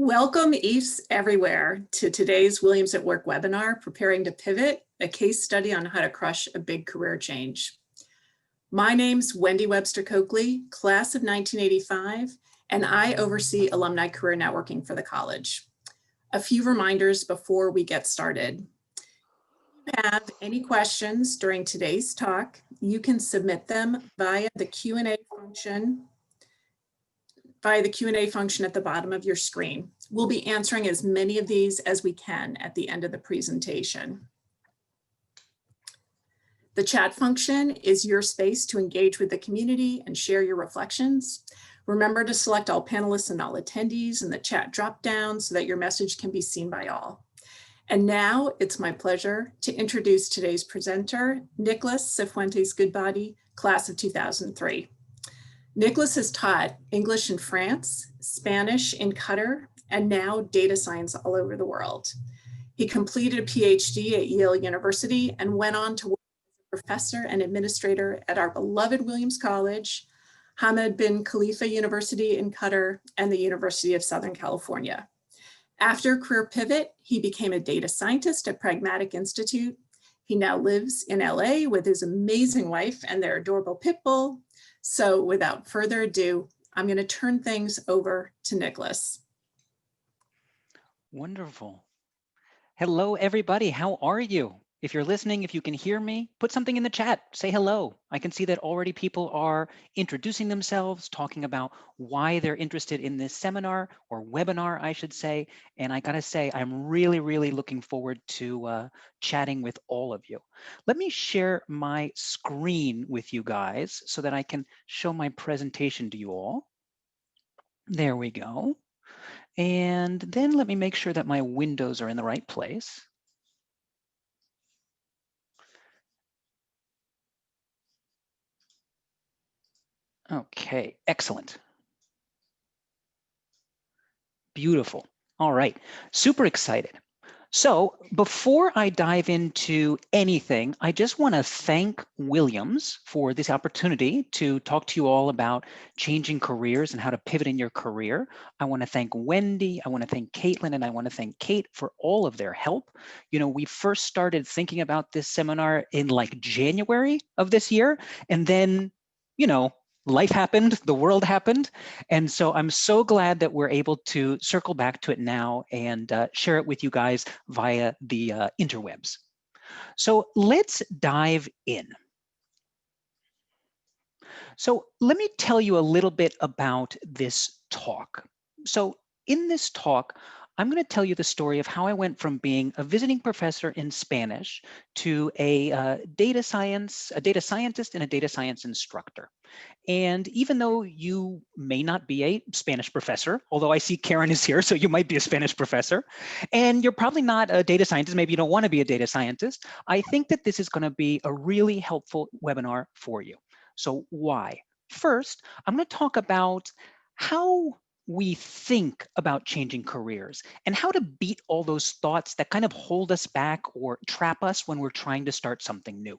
Welcome EAFs everywhere to today's Williams at Work webinar, Preparing to Pivot, a case study on how to crush a big career change. My name's Wendy Webster Coakley, class of 1985, and I oversee alumni career networking for the college. A few reminders before we get started. If you have any questions during today's talk, you can submit them via the Q&A function at the bottom of your screen. We'll be answering as many of these as we can at the end of the presentation. The chat function is your space to engage with the community and share your reflections. Remember to select all panelists and all attendees in the chat drop-down so that your message can be seen by all. And now it's my pleasure to introduce today's presenter, Nicholas Cifuentes-Goodbody, class of 2003. Nicholas has taught English in France, Spanish in Qatar, and now data science all over the world. He completed a PhD at Yale University and went on to work as a professor and administrator at our beloved Williams College, Hamad bin Khalifa University in Qatar, and the University of Southern California. After a career pivot, he became a data scientist at Pragmatic Institute. He now lives in LA with his amazing wife and their adorable pit bull. So without further ado, I'm going to turn things over to Nicholas. Wonderful. Hello, everybody. How are you? If you're listening, if you can hear me, put something in the chat. Say hello. I can see that already people are introducing themselves, talking about why they're interested in this seminar or webinar, I should say. And I got to say, I'm really looking forward to chatting with all of you. Let me share my screen with you guys so that I can show my presentation to you all. There we go. And then let me make sure that my windows are in the right place. Okay, excellent. Beautiful. All right, super excited. So before I dive into anything, I just want to thank Williams for this opportunity to talk to you all about changing careers and how to pivot in your career. I want to thank Wendy, I want to thank Caitlin, and I want to thank Kate for all of their help. You know, we first started thinking about this seminar in like January of this year, and then, you know, life happened, the world happened. And so I'm so glad that we're able to circle back to it now and share it with you guys via the interwebs. So let's dive in. So let me tell you a little bit about this talk. So in this talk, I'm going to tell you the story of how I went from being a visiting professor in Spanish to a data scientist and a data science instructor. And even though you may not be a Spanish professor, although I see Karen is here, so you might be a Spanish professor, and you're probably not a data scientist, maybe you don't want to be a data scientist, I think that this is going to be a really helpful webinar for you. So why? First, I'm going to talk about how we think about changing careers and how to beat all those thoughts that kind of hold us back or trap us when we're trying to start something new.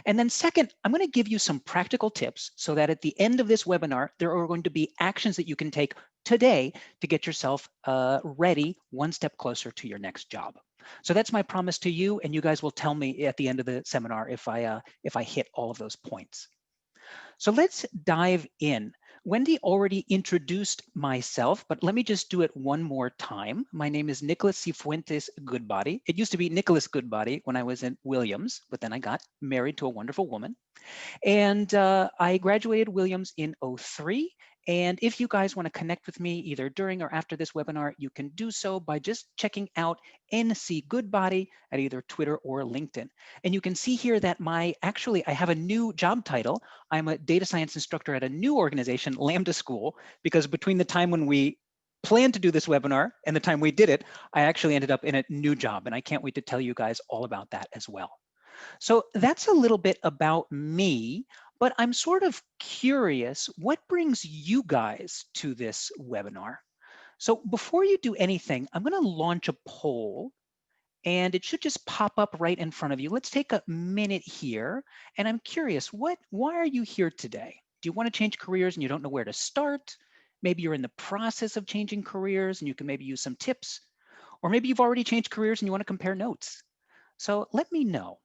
And then second, I'm going to give you some practical tips so that at the end of this webinar, there are going to be actions that you can take today to get yourself ready, one step closer to your next job. So that's my promise to you, and you guys will tell me at the end of the seminar if I hit all of those points. So let's dive in. Wendy already introduced myself, but let me just do it one more time. My name is Nicholas Cifuentes-Goodbody. It used to be Nicholas Goodbody when I was at Williams, but then I got married to a wonderful woman. And I graduated Williams in '03. And if you guys want to connect with me either during or after this webinar, you can do so by just checking out NC Goodbody at either Twitter or LinkedIn. And you can see here that I have a new job title. I'm a data science instructor at a new organization, Lambda School, because between the time when we planned to do this webinar and the time we did it, I actually ended up in a new job. And I can't wait to tell you guys all about that as well. So that's a little bit about me, but I'm sort of curious, what brings you guys to this webinar? So before you do anything, I'm going to launch a poll, and it should just pop up right in front of you. Let's take a minute here, and I'm curious, why are you here today? Do you want to change careers and you don't know where to start? Maybe you're in the process of changing careers and you can maybe use some tips, or maybe you've already changed careers and you want to compare notes. So let me know.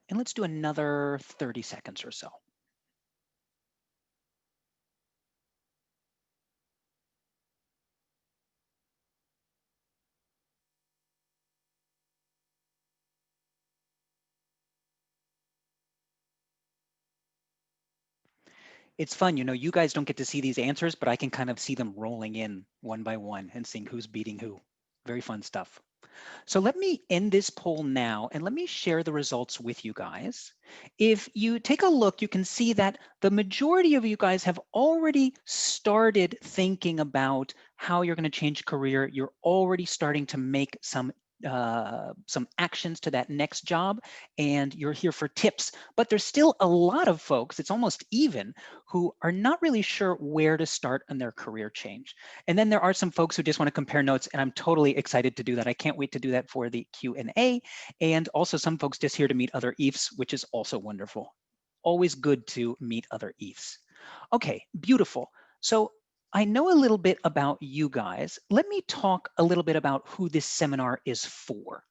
And let's do another 30 seconds or so. It's fun, you know, you guys don't get to see these answers, but I can kind of see them rolling in one by one and seeing who's beating who. Very fun stuff. So let me end this poll now and let me share the results with you guys. If you take a look, you can see that the majority of you guys have already started thinking about how you're going to change career. You're already starting to make some actions to that next job, and you're here for tips. But there's still a lot of folks, it's almost even, who are not really sure where to start on their career change. And then there are some folks who just want to compare notes, and I'm totally excited to do that. I can't wait to do that for the Q&A. And also some folks just here to meet other EIFs, which is also wonderful. Always good to meet other EIFs. Okay, beautiful. So I know a little bit about you guys. Let me talk a little bit about who this seminar is for.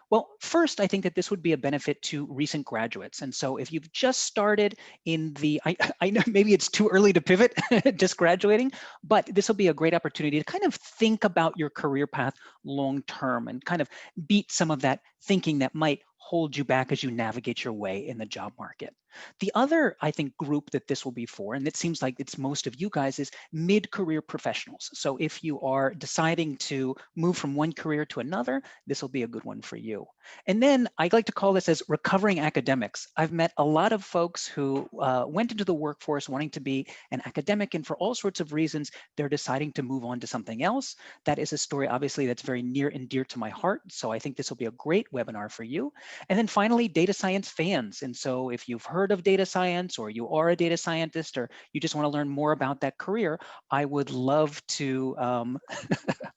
Well, first, I think that this would be a benefit to recent graduates. And so if you've just started in the, I know maybe it's too early to pivot, just graduating, but this will be a great opportunity to kind of think about your career path long term and kind of beat some of that thinking that might hold you back as you navigate your way in the job market. The other, I think, group that this will be for, and it seems like it's most of you guys, is mid-career professionals. So if you are deciding to move from one career to another, this will be a good one for you. And then I like to call this as recovering academics. I've met a lot of folks who went into the workforce wanting to be an academic, and for all sorts of reasons, they're deciding to move on to something else. That is a story, obviously, that's very near and dear to my heart. So I think this will be a great webinar for you. And then finally, data science fans. And so if you've heard of data science, or you are a data scientist, or you just want to learn more about that career, I would love to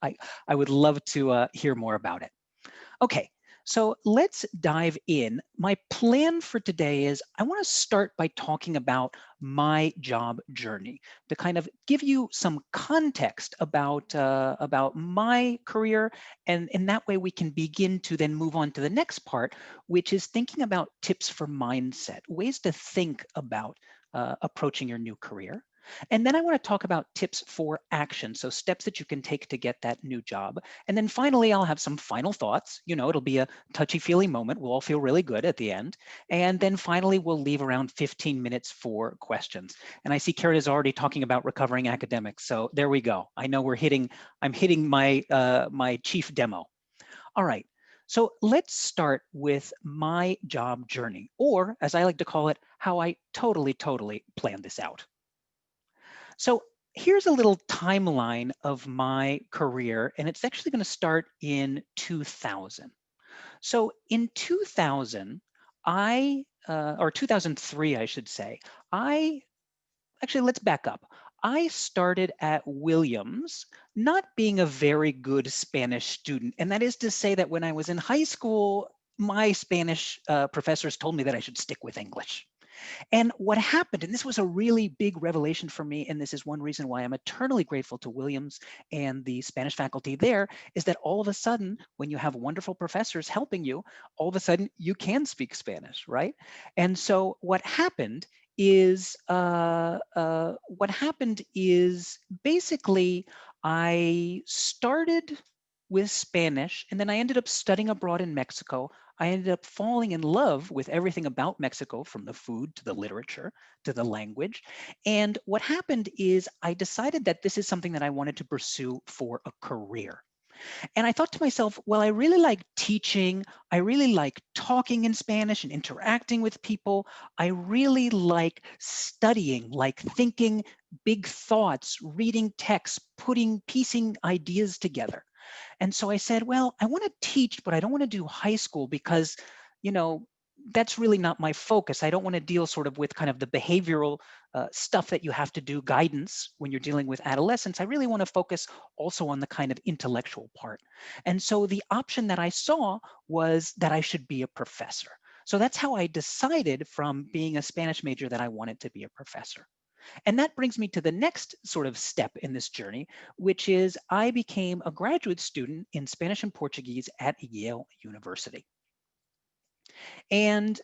I would love to hear more about it. Okay, so let's dive in. My plan for today is I want to start by talking about my job journey to kind of give you some context about my career, and in that way we can begin to then move on to the next part, which is thinking about tips for mindset, ways to think about approaching your new career. And then I want to talk about tips for action, so steps that you can take to get that new job. And then finally, I'll have some final thoughts. You know, it'll be a touchy-feely moment. We'll all feel really good at the end. And then finally, we'll leave around 15 minutes for questions. And I see Karen is already talking about recovering academics. So there we go. I know I'm hitting my, my chief demo. All right. So let's start with my job journey, or as I like to call it, how I totally planned this out. So here's a little timeline of my career, and it's actually going to start in 2000. So in 2000, or 2003, I should say, let's back up. I started at Williams, not being a very good Spanish student. And that is to say that when I was in high school, my Spanish professors told me that I should stick with English. And what happened, and this was a really big revelation for me, and this is one reason why I'm eternally grateful to Williams and the Spanish faculty there, is that all of a sudden, when you have wonderful professors helping you, all of a sudden you can speak Spanish, right? And so what happened is basically I started with Spanish, and then I ended up studying abroad in Mexico. I ended up falling in love with everything about Mexico, from the food to the literature to the language. And what happened is I decided that this is something that I wanted to pursue for a career. And I thought to myself, well, I really like teaching. I really like talking in Spanish and interacting with people. I really like studying, like thinking big thoughts, reading texts, piecing ideas together. And so I said, well, I want to teach, but I don't want to do high school because, you know, that's really not my focus. I don't want to deal sort of with kind of the behavioral stuff that you have to do, guidance when you're dealing with adolescents. I really want to focus also on the kind of intellectual part. And so the option that I saw was that I should be a professor. So that's how I decided from being a Spanish major that I wanted to be a professor. And that brings me to the next sort of step in this journey, which is I became a graduate student in Spanish and Portuguese at Yale University. And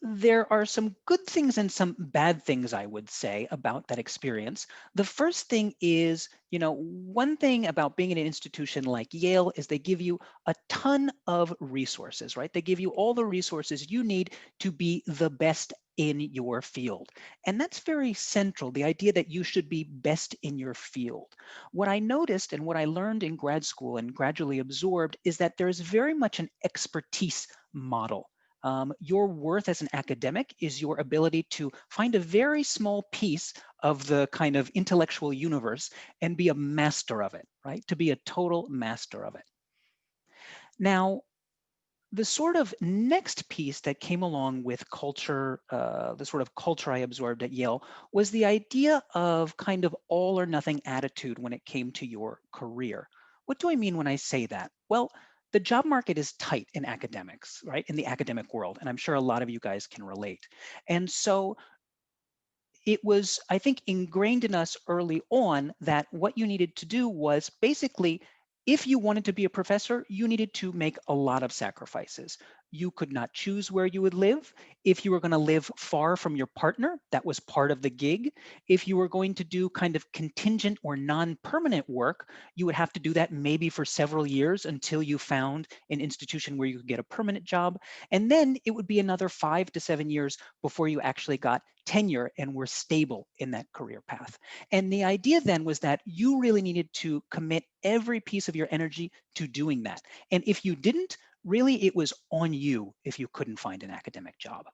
there are some good things and some bad things, I would say, about that experience. The first thing is, one thing about being in an institution like Yale is they give you a ton of resources, right? They give you all the resources you need to be the best in your field. And that's very central, the idea that you should be best in your field. What I noticed and what I learned in grad school and gradually absorbed is that there is very much an expertise model. Your worth as an academic is your ability to find a very small piece of the kind of intellectual universe and be a master of it, right? To be a total master of it. Now, the sort of next piece that came along with culture, the sort of culture I absorbed at Yale, was the idea of kind of all or nothing attitude when it came to your career. What do I mean when I say that? Well, the job market is tight in academics, right? In the academic world. And I'm sure a lot of you guys can relate. And so it was, I think, ingrained in us early on that what you needed to do was basically, if you wanted to be a professor, you needed to make a lot of sacrifices. You could not choose where you would live. If you were going to live far from your partner, that was part of the gig. If you were going to do kind of contingent or non-permanent work, you would have to do that maybe for several years until you found an institution where you could get a permanent job. And then it would be another 5 to 7 years before you actually got tenure and were stable in that career path. And the idea then was that you really needed to commit every piece of your energy to doing that. And if you didn't, really it was on you if you couldn't find an academic job.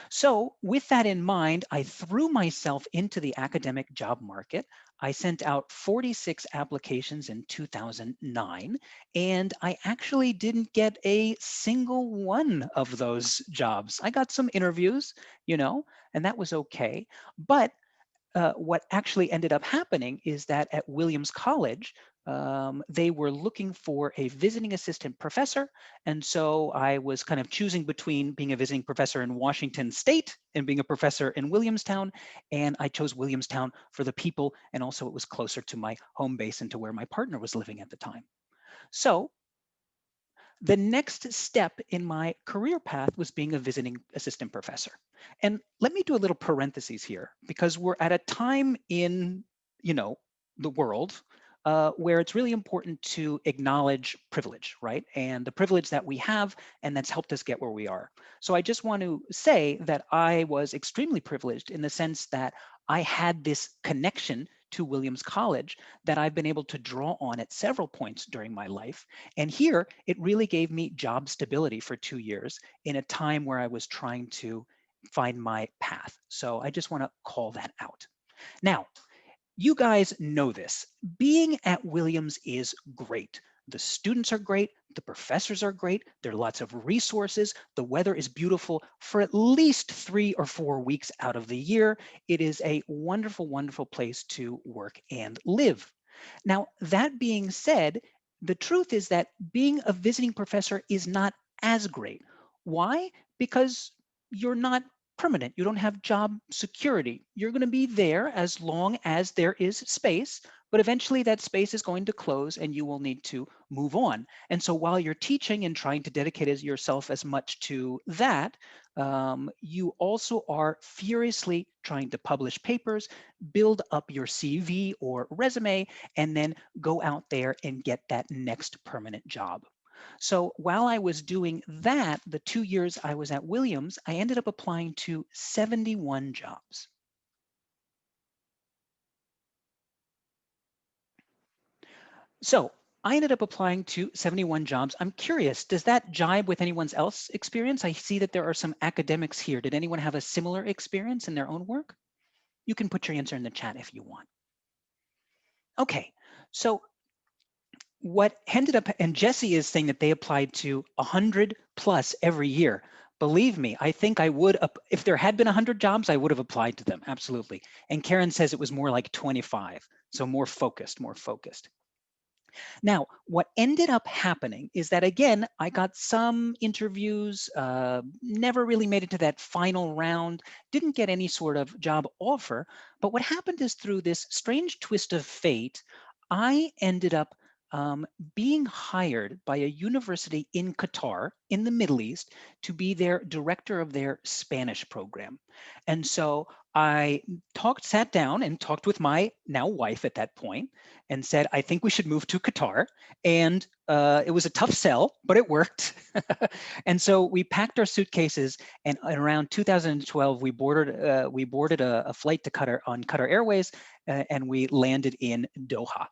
So with that in mind, I threw myself into the academic job market. I sent out 46 applications in 2009, and I actually didn't get a single one of those jobs. I got some interviews, and that was okay. But what actually ended up happening is that at Williams College, they were looking for a visiting assistant professor. And so I was kind of choosing between being a visiting professor in Washington State and being a professor in Williamstown. And I chose Williamstown for the people. And also it was closer to my home base and to where my partner was living at the time. So the next step in my career path was being a visiting assistant professor. And let me do a little parentheses here, because we're at a time in, the world where it's really important to acknowledge privilege, right? And the privilege that we have, and that's helped us get where we are. So I just want to say that I was extremely privileged in the sense that I had this connection to Williams College that I've been able to draw on at several points during my life. And here, it really gave me job stability for 2 years in a time where I was trying to find my path. So I just want to call that out. Now, you guys know this. Being at Williams is great. The students are great. The professors are great. There are lots of resources. The weather is beautiful for at least 3 or 4 weeks out of the year. It is a wonderful, wonderful place to work and live. Now, that being said, the truth is that being a visiting professor is not as great. Why? Because you're not permanent. You don't have job security. You're going to be there as long as there is space, but eventually that space is going to close and you will need to move on. And so while you're teaching and trying to dedicate yourself as much to that, you also are furiously trying to publish papers, build up your CV or resume, and then go out there and get that next permanent job. So while I was doing that, the 2 years I was at Williams, I ended up applying to 71 jobs. So I ended up applying to 71 jobs. I'm curious, does that jibe with anyone's else experience? I see that there are some academics here. Did anyone have a similar experience in their own work? You can put your answer in the chat if you want. Okay, so what ended up, and Jesse is saying that they applied to 100 plus every year. Believe me, I think I would, if there had been 100 jobs, I would have applied to them, absolutely. And Karen says it was more like 25, so more focused, more focused. Now, what ended up happening is that, again, I got some interviews, never really made it to that final round, didn't get any sort of job offer. But what happened is, through this strange twist of fate, I ended up being hired by a university in Qatar, in the Middle East, to be their director of their Spanish program. And so I sat down and talked with my now wife at that point and said, I think we should move to Qatar. And it was a tough sell, but it worked. And so we packed our suitcases, and around 2012, we boarded a flight to Qatar on Qatar Airways, and we landed in Doha.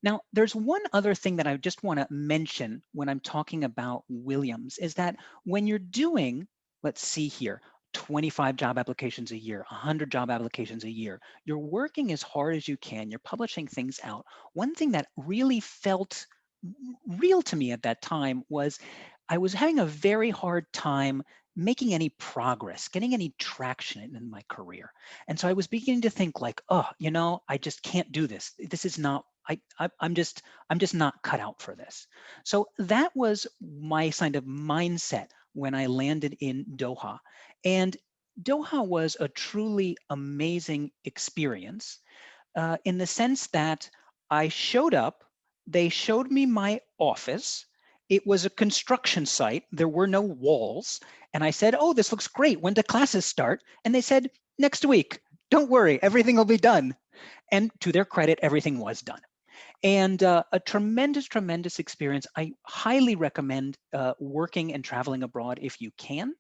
Now, there's one other thing that I just want to mention when I'm talking about Williams, is that when you're doing, let's see here, 25 job applications a year, 100 job applications a year, you're working as hard as you can, you're publishing things out. One thing that really felt real to me at that time was I was having a very hard time making any progress, getting any traction in my career. And so I was beginning to think like, oh, I just can't do this. This is not, I'm just not cut out for this. So that was my kind of mindset when I landed in Doha. And Doha was a truly amazing experience in the sense that I showed up, they showed me my office. It was a construction site. There were no walls. And I said, oh, this looks great. When do classes start? And they said, next week. Don't worry, everything will be done. And to their credit, everything was done. And a tremendous, tremendous experience. I highly recommend working and traveling abroad if you can.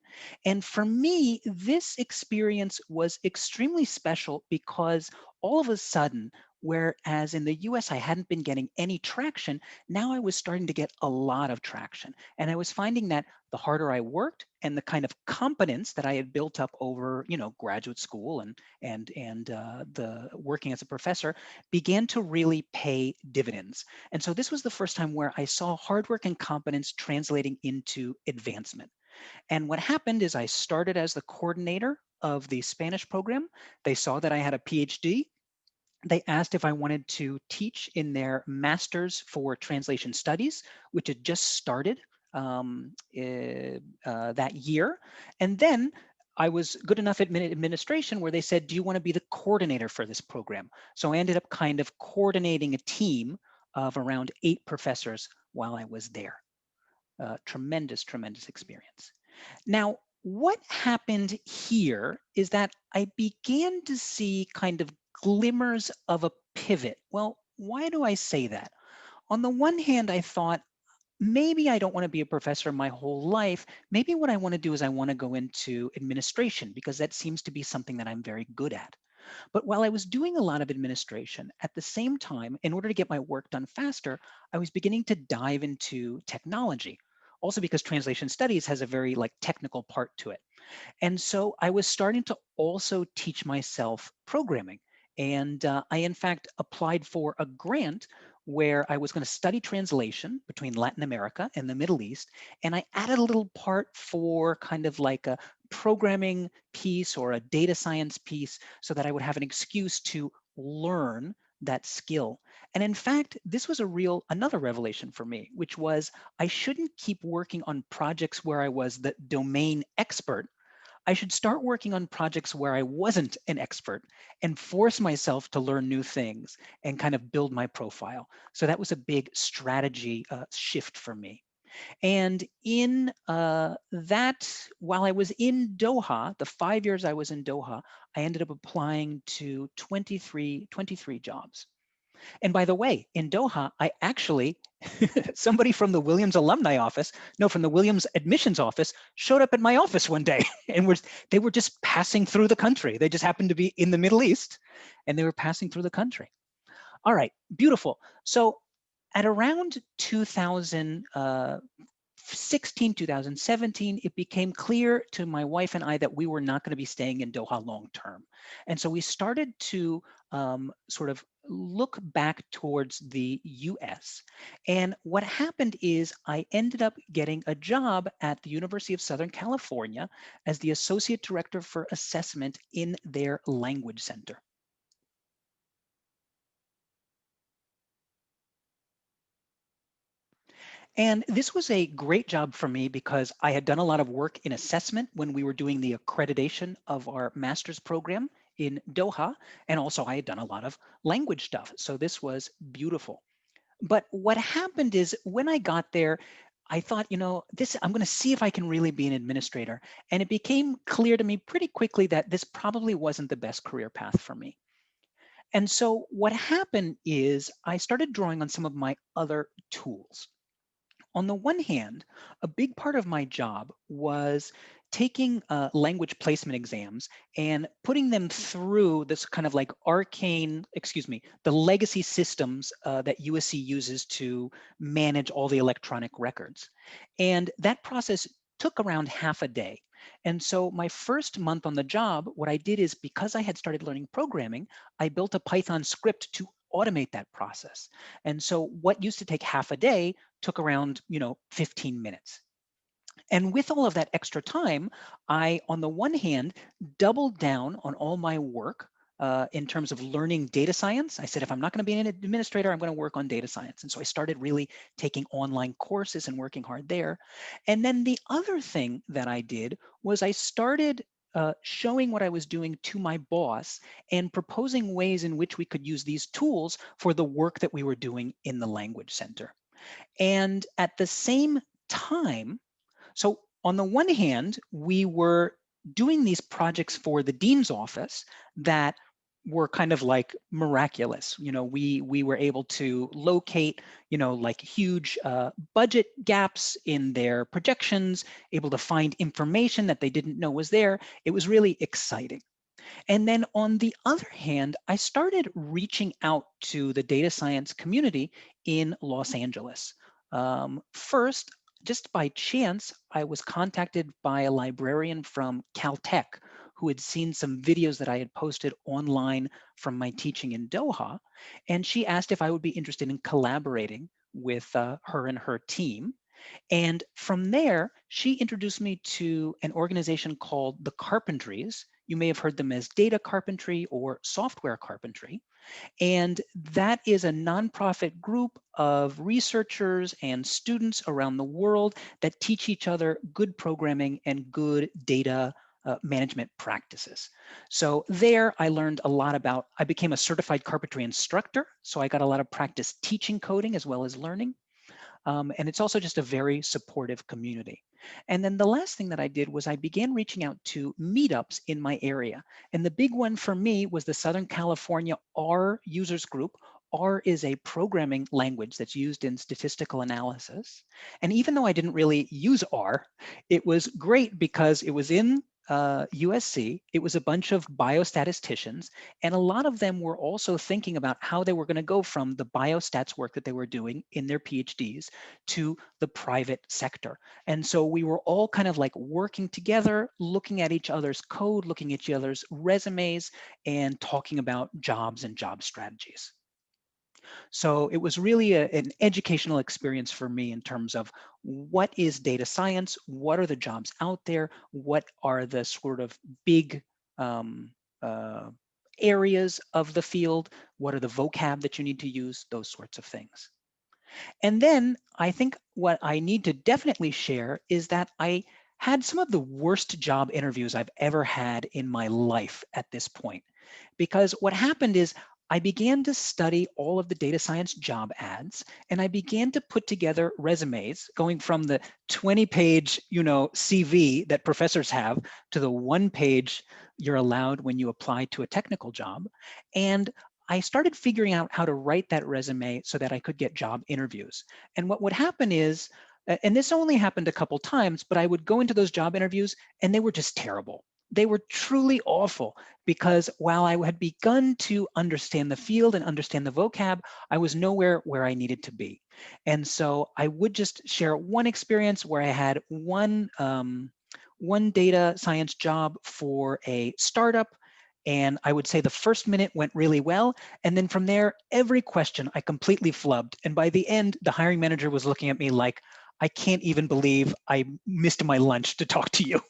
And for me, this experience was extremely special because all of a sudden, whereas in the US, I hadn't been getting any traction, now I was starting to get a lot of traction. And I was finding that the harder I worked and the kind of competence that I had built up over, graduate school and the working as a professor began to really pay dividends. And so this was the first time where I saw hard work and competence translating into advancement. And what happened is I started as the coordinator of the Spanish program. They saw that I had a PhD. They asked if I wanted to teach in their Masters for Translation Studies, which had just started that year. And then I was good enough at administration where they said, do you want to be the coordinator for this program? So I ended up kind of coordinating a team of around 8 professors while I was there. Tremendous, tremendous experience. Now, what happened here is that I began to see kind of glimmers of a pivot. Well, why do I say that? On the one hand, I thought, maybe I don't want to be a professor my whole life. Maybe what I want to do is I want to go into administration because that seems to be something that I'm very good at. But while I was doing a lot of administration, at the same time, in order to get my work done faster, I was beginning to dive into technology. Also because translation studies has a very technical part to it. And so I was starting to also teach myself programming. And I, in fact, applied for a grant where I was going to study translation between Latin America and the Middle East. And I added a little part for kind of like a programming piece or a data science piece so that I would have an excuse to learn that skill. And in fact, this was another revelation for me, which was I shouldn't keep working on projects where I was the domain expert. I should start working on projects where I wasn't an expert and force myself to learn new things and kind of build my profile. So that was a big strategy shift for me. And in that, while I was in Doha, the 5 years I was in Doha, I ended up applying to 23 jobs. And by the way, in Doha, I actually, somebody from the Williams alumni office, no, from the Williams admissions office, showed up at my office one day and they were just passing through the country. They just happened to be in the Middle East and they were passing through the country. All right, beautiful. So at around 2016, 2017, it became clear to my wife and I that we were not going to be staying in Doha long term. And so we started to sort of look back towards the US. And what happened is I ended up getting a job at the University of Southern California as the Associate Director for Assessment in their Language Center. And this was a great job for me because I had done a lot of work in assessment when we were doing the accreditation of our master's program in Doha. And also I had done a lot of language stuff. So this was beautiful. But what happened is when I got there, I thought, I'm going to see if I can really be an administrator. And it became clear to me pretty quickly that this probably wasn't the best career path for me. And so what happened is I started drawing on some of my other tools. On the one hand, a big part of my job was taking language placement exams and putting them through this kind of like the legacy systems that USC uses to manage all the electronic records. And that process took around half a day. And so my first month on the job, what I did is because I had started learning programming, I built a Python script to automate that process. And so what used to take half a day took around 15 minutes. And with all of that extra time, I, on the one hand, doubled down on all my work in terms of learning data science. I said, if I'm not going to be an administrator, I'm going to work on data science. And so I started really taking online courses and working hard there. And then the other thing that I did was I started showing what I was doing to my boss and proposing ways in which we could use these tools for the work that we were doing in the Language Center. And at the same time, so on the one hand, we were doing these projects for the dean's office that were kind of like miraculous. We were able to locate, like huge budget gaps in their projections, able to find information that they didn't know was there. It was really exciting. And then on the other hand, I started reaching out to the data science community in Los Angeles. First, just by chance, I was contacted by a librarian from Caltech who had seen some videos that I had posted online from my teaching in Doha. And she asked if I would be interested in collaborating with her and her team. And from there, she introduced me to an organization called the Carpentries. You may have heard them as data carpentry or software carpentry. And that is a nonprofit group of researchers and students around the world that teach each other good programming and good data management practices. So there I learned a lot about, I became a certified carpentry instructor. So I got a lot of practice teaching coding as well as learning. And it's also just a very supportive community. And then the last thing that I did was I began reaching out to meetups in my area. And the big one for me was the Southern California R users group. R is a programming language that's used in statistical analysis. And even though I didn't really use R, it was great because it was in USC. It was a bunch of biostatisticians, and a lot of them were also thinking about how they were going to go from the biostats work that they were doing in their PhDs to the private sector. And so we were all kind of like working together, looking at each other's code, looking at each other's resumes, and talking about jobs and job strategies. So it was really an educational experience for me in terms of what is data science, what are the jobs out there, what are the sort of big areas of the field, what are the vocab that you need to use, those sorts of things. And then I think what I need to definitely share is that I had some of the worst job interviews I've ever had in my life at this point. Because what happened is I began to study all of the data science job ads, and I began to put together resumes going from the 20-page, CV that professors have to the 1-page you're allowed when you apply to a technical job. And I started figuring out how to write that resume so that I could get job interviews. And what would happen is, and this only happened a couple times, but I would go into those job interviews and they were just terrible. They were truly awful because while I had begun to understand the field and understand the vocab, I was nowhere where I needed to be. And so I would just share one experience where I had one data science job for a startup, And I would say the first minute went really well. And then from there, every question I completely flubbed. And by the end, the hiring manager was looking at me like, I can't even believe I missed my lunch to talk to you.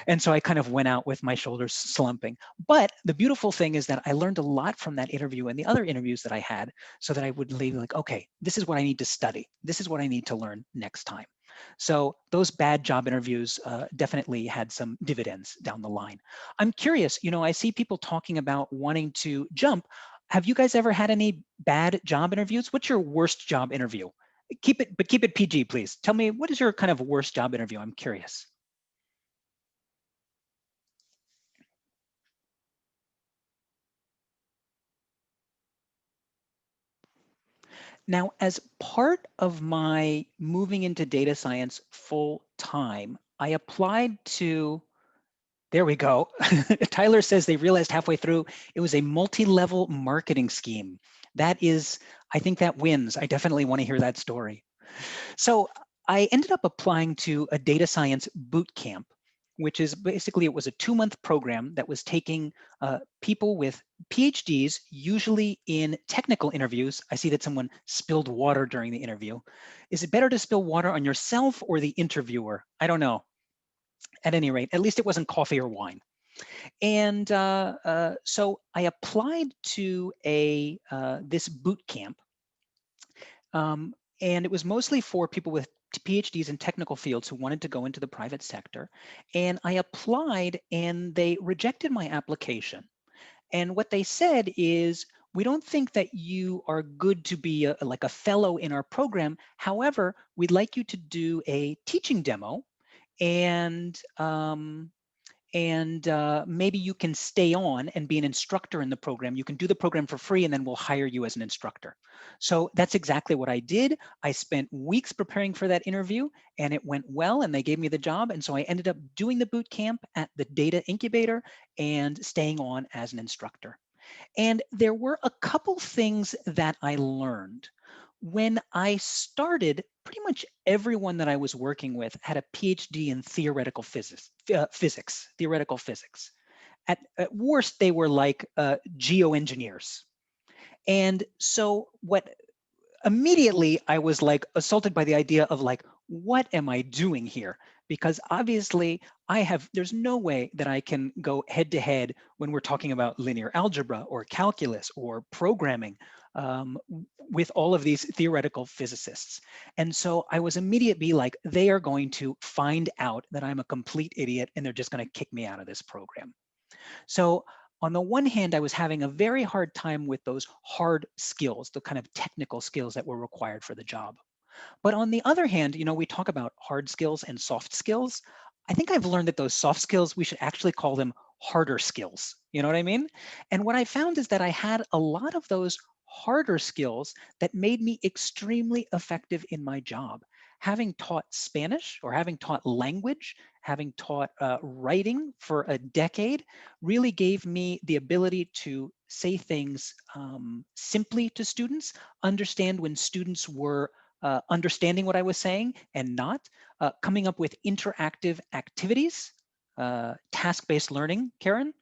And so I kind of went out with my shoulders slumping. But the beautiful thing is that I learned a lot from that interview and the other interviews that I had, so that I would leave like, okay, this is what I need to study. This is what I need to learn next time. So those bad job interviews definitely had some dividends down the line. I'm curious, I see people talking about wanting to jump. Have you guys ever had any bad job interviews? What's your worst job interview? Keep it PG, please. Tell me, what is your kind of worst job interview? I'm curious. Now, as part of my moving into data science full time, I applied to, there we go. Tyler says they realized halfway through it was a multi-level marketing scheme. That is, I think that wins. I definitely want to hear that story. So I ended up applying to a data science boot camp, which is basically, it was a 2-month program that was taking people with PhDs, usually in technical interviews. I see that someone spilled water during the interview. Is it better to spill water on yourself or the interviewer? I don't know. At any rate, at least it wasn't coffee or wine. And so I applied to this boot camp. And it was mostly for people with PhDs in technical fields who wanted to go into the private sector. And I applied and they rejected my application. And what they said is, we don't think that you are good to be like a fellow in our program. However, we'd like you to do a teaching demo, and maybe you can stay on and be an instructor in the program. You can do the program for free, and then we'll hire you as an instructor. So that's exactly what I did. I spent weeks preparing for that interview, and it went well, and they gave me the job. And so I ended up doing the boot camp at the data incubator and staying on as an instructor. And there were a couple things that I learned. When I started, pretty much everyone that I was working with had a PhD in theoretical theoretical physics. At worst, they were like geoengineers. And so immediately I was like assaulted by the idea of like, what am I doing here? Because obviously there's no way that I can go head to head when we're talking about linear algebra or calculus or programming with all of these theoretical physicists. And so I was immediately like, they are going to find out that I'm a complete idiot and they're just going to kick me out of this program. So on the one hand, I was having a very hard time with those hard skills, the kind of technical skills that were required for the job. But on the other hand, we talk about hard skills and soft skills. I think I've learned that those soft skills, we should actually call them harder skills. You know what I mean? And what I found is that I had a lot of those harder skills that made me extremely effective in my job. Having taught Spanish, or having taught language, having taught writing for a decade, really gave me the ability to say things simply to students, understand when students were understanding what I was saying and not, coming up with interactive activities, task-based learning, Karen,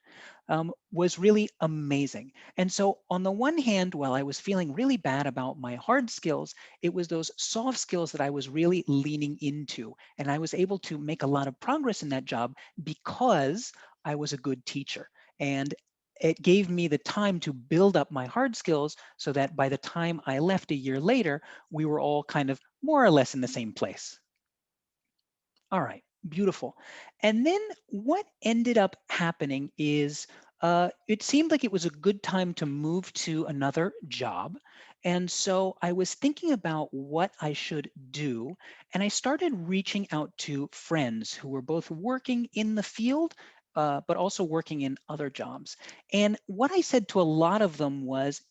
was really amazing. And so on the one hand, while I was feeling really bad about my hard skills, it was those soft skills that I was really leaning into. And I was able to make a lot of progress in that job because I was a good teacher. And it gave me the time to build up my hard skills so that by the time I left a year later, we were all kind of more or less in the same place. All right, beautiful. And then what ended up happening is it seemed like it was a good time to move to another job. And so I was thinking about what I should do. And I started reaching out to friends who were both working in the field, but also working in other jobs. And what I said to a lot of them was,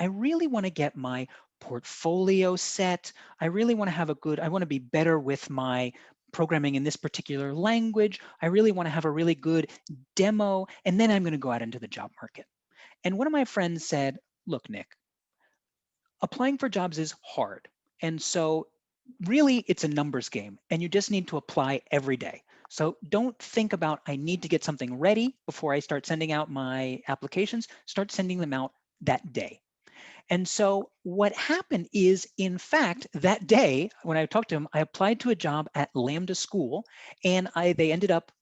I really want to get my portfolio set. I really want to I want to be better with my programming in this particular language. I really want to have a really good demo, and then I'm going to go out into the job market. And one of my friends said, look, Nick, applying for jobs is hard. And so really it's a numbers game, and you just need to apply every day. So don't think about, I need to get something ready before I start sending out my applications. Start sending them out that day. And so what happened is, in fact, that day when I talked to him, I applied to a job at Lambda School, and they ended up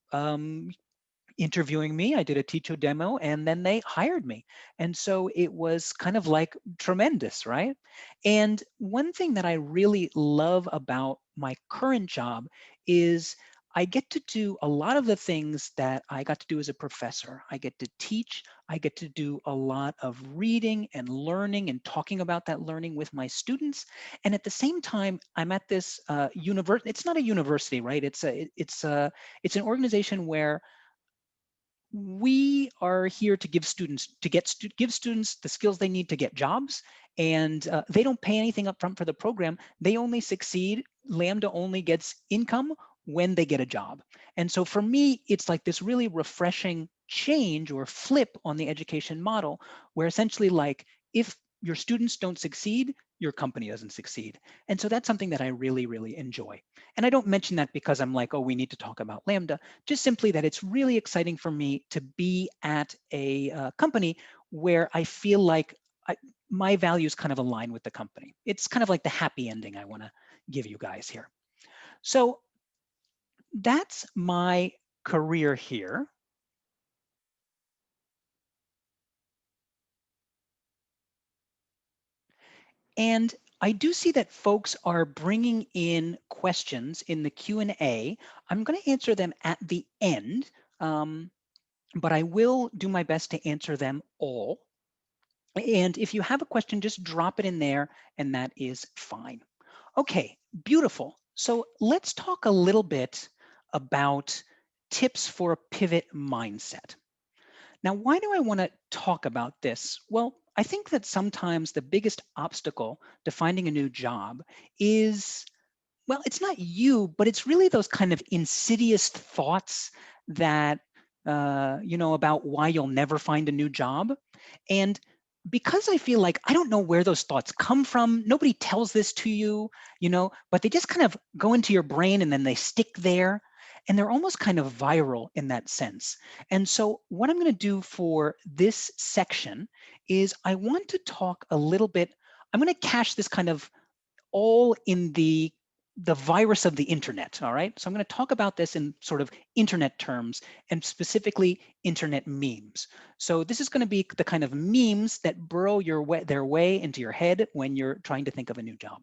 interviewing me. I did a teacher demo, and then they hired me. And so it was kind of like tremendous, right? And one thing that I really love about my current job is I get to do a lot of the things that I got to do as a professor. I get to teach, I get to do a lot of reading and learning and talking about that learning with my students. And at the same time, I'm at this university. It's not a university, right? It's an organization where we are here to give students give students the skills they need to get jobs, and they don't pay anything up front for the program. They only succeed. Lambda only gets income when they get a job. And so for me, it's like this really refreshing change or flip on the education model, where essentially, like, if your students don't succeed, your company doesn't succeed. And so that's something that I really, really enjoy. And I don't mention that because I'm like, oh, we need to talk about Lambda, just simply that it's really exciting for me to be at a company where I feel like my values kind of align with the company. It's kind of like the happy ending I want to give you guys here. So that's my career here. And I do see that folks are bringing in questions in the Q&A. I'm going to answer them at the end, but I will do my best to answer them all. And if you have a question, just drop it in there, and that is fine. Okay, beautiful. So let's talk a little bit about tips for a pivot mindset. Now, why do I want to talk about this? Well, I think that sometimes the biggest obstacle to finding a new job is, well, it's not you, but it's really those kind of insidious thoughts that, about why you'll never find a new job. And because I feel like I don't know where those thoughts come from, nobody tells this to you, but they just kind of go into your brain and then they stick there. And they're almost kind of viral in that sense. And so what I'm going to do for this section is I want to talk a little bit, I'm going to cache this kind of all in the virus of the internet, all right? So I'm going to talk about this in sort of internet terms, and specifically internet memes. So this is going to be the kind of memes that burrow their way into your head when you're trying to think of a new job.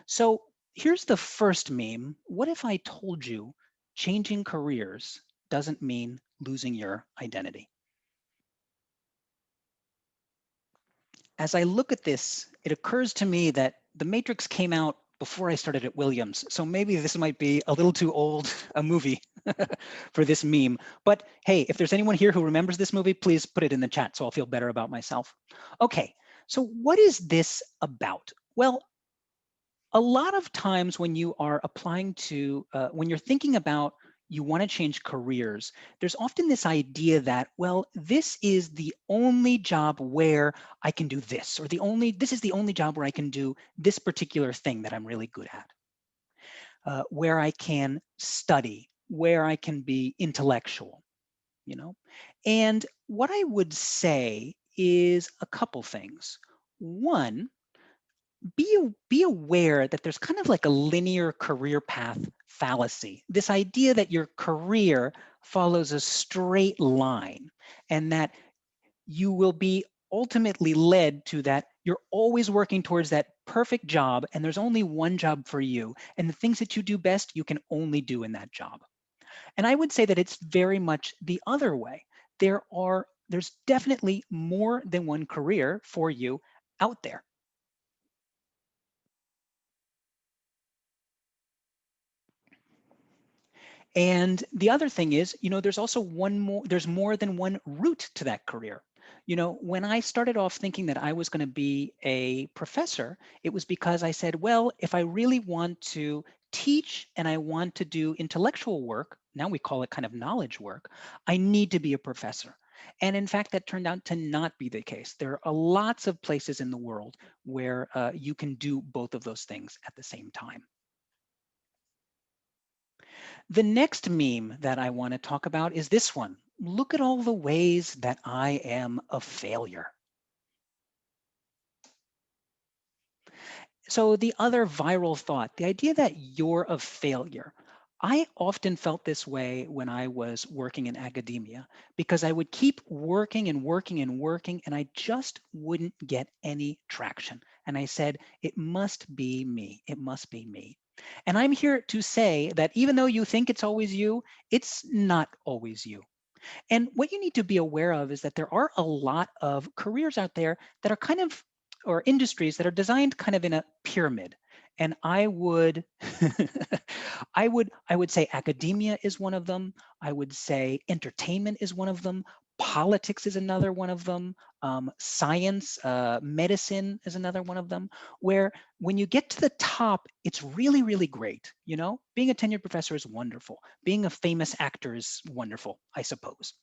So here's the first meme. What if I told you changing careers doesn't mean losing your identity? As I look at this, it occurs to me that The Matrix came out before I started at Williams. So maybe this might be a little too old a movie for this meme. But hey, if there's anyone here who remembers this movie, please put it in the chat so I'll feel better about myself. Okay, so what is this about? Well, a lot of times when you are applying to, when you're thinking about you want to change careers, there's often this idea that, well, this is the only job where I can do this, or this is the only job where I can do this particular thing that I'm really good at, where I can study, where I can be intellectual, And what I would say is a couple things. One, be aware that there's kind of like a linear career path fallacy. This idea that your career follows a straight line, and that you will be ultimately led to that you're always working towards that perfect job, and there's only one job for you, and the things that you do best you can only do in that job. And I would say that it's very much the other way. There's definitely more than one career for you out there. And the other thing is, there's also there's more than one route to that career. When I started off thinking that I was going to be a professor, it was because I said, well, if I really want to teach and I want to do intellectual work, now we call it kind of knowledge work, I need to be a professor. And in fact, that turned out to not be the case. There are lots of places in the world where you can do both of those things at the same time. The next meme that I want to talk about is this one. Look at all the ways that I am a failure. So the other viral thought, the idea that you're a failure. I often felt this way when I was working in academia because I would keep working and working and working and I just wouldn't get any traction. And I said, it must be me. It must be me. And I'm here to say that even though you think it's always you, it's not always you. And what you need to be aware of is that there are a lot of careers out there that are kind of, or industries that are designed kind of in a pyramid. And I would, I would say academia is one of them. I would say entertainment is one of them. Politics is another one of them. Science, medicine is another one of them. Where when you get to the top, it's really, really great. You know, being a tenured professor is wonderful. Being a famous actor is wonderful, I suppose,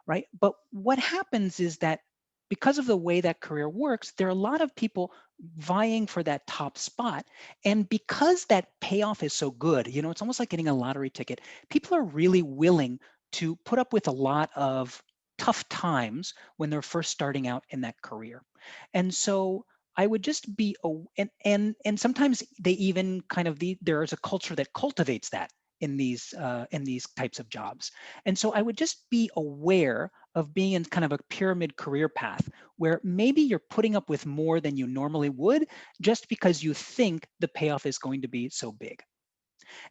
right? But what happens is that because of the way that career works, there are a lot of people vying for that top spot. And because that payoff is so good, you know, it's almost like getting a lottery ticket. People are really willing to put up with a lot of tough times when they're first starting out in that career. And so I would just be, and sometimes they even kind of, there is a culture that cultivates that in these types of jobs. And so I would just be aware of being in kind of a pyramid career path where maybe you're putting up with more than you normally would just because you think the payoff is going to be so big.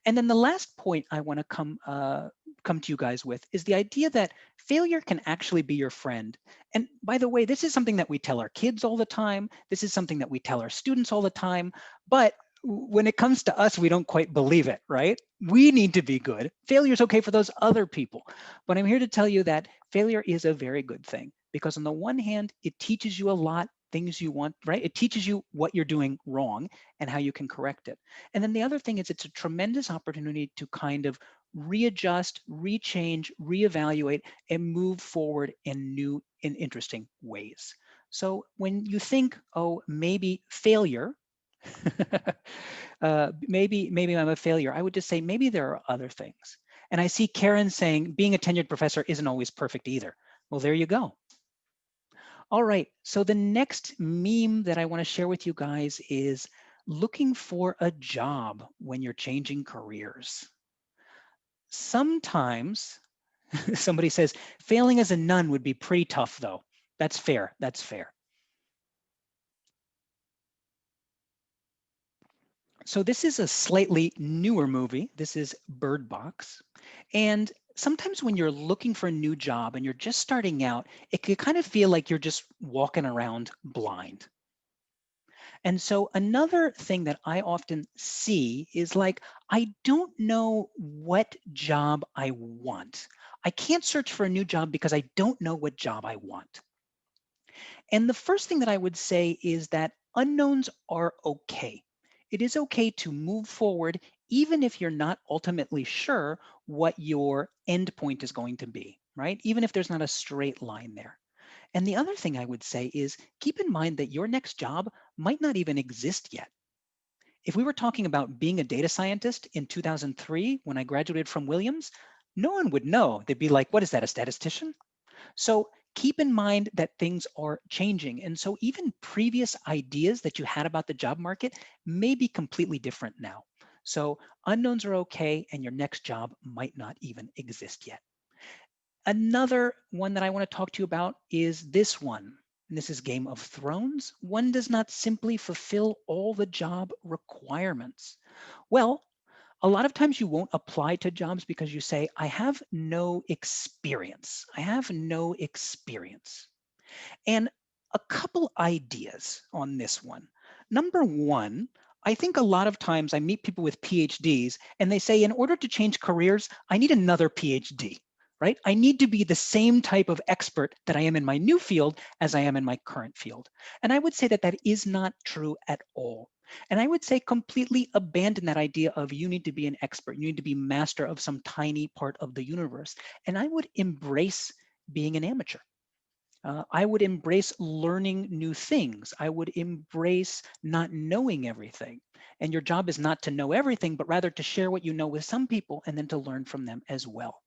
And then the last point I want to come to you guys with is the idea that failure can actually be your friend. And by the way, this is something that we tell our kids all the time. This is something that we tell our students all the time. But when it comes to us, we don't quite believe it, right? We need to be good. Failure is okay for those other people. But I'm here to tell you that failure is a very good thing because on the one hand, it teaches you a lot, things you want, right? It teaches you what you're doing wrong and how you can correct it. And then the other thing is it's a tremendous opportunity to kind of readjust, rechange, reevaluate, and move forward in new and interesting ways. So when you think, oh, maybe failure, maybe I'm a failure, I would just say maybe there are other things. And I see Karen saying being a tenured professor isn't always perfect either. Well, there you go. All right, so the next meme that I want to share with you guys is looking for a job when you're changing careers. Sometimes somebody says, failing as a nun would be pretty tough though. That's fair, that's fair. So this is a slightly newer movie. This is Bird Box. And sometimes when you're looking for a new job and you're just starting out, it can kind of feel like you're just walking around blind. And so another thing that I often see is like, I don't know what job I want. I can't search for a new job because I don't know what job I want. And the first thing that I would say is that unknowns are okay. It is okay to move forward, even if you're not ultimately sure what your end point is going to be, right? Even if there's not a straight line there. And the other thing I would say is keep in mind that your next job might not even exist yet. If we were talking about being a data scientist in 2003, when I graduated from Williams, no one would know. They'd be like, what is that, a statistician? So keep in mind that things are changing. And so even previous ideas that you had about the job market may be completely different now. So unknowns are okay, and your next job might not even exist yet. Another one that I want to talk to you about is this one. And this is Game of Thrones. One does not simply fulfill all the job requirements. Well, a lot of times you won't apply to jobs because you say, I have no experience. I have no experience. And a couple ideas on this one. Number one, I think a lot of times I meet people with PhDs and they say, in order to change careers, I need another PhD, right? I need to be the same type of expert that I am in my new field as I am in my current field. And I would say that that is not true at all. And I would say completely abandon that idea of you need to be an expert, you need to be master of some tiny part of the universe. And I would embrace being an amateur. I would embrace learning new things. I would embrace not knowing everything. And your job is not to know everything, but rather to share what you know with some people and then to learn from them as well.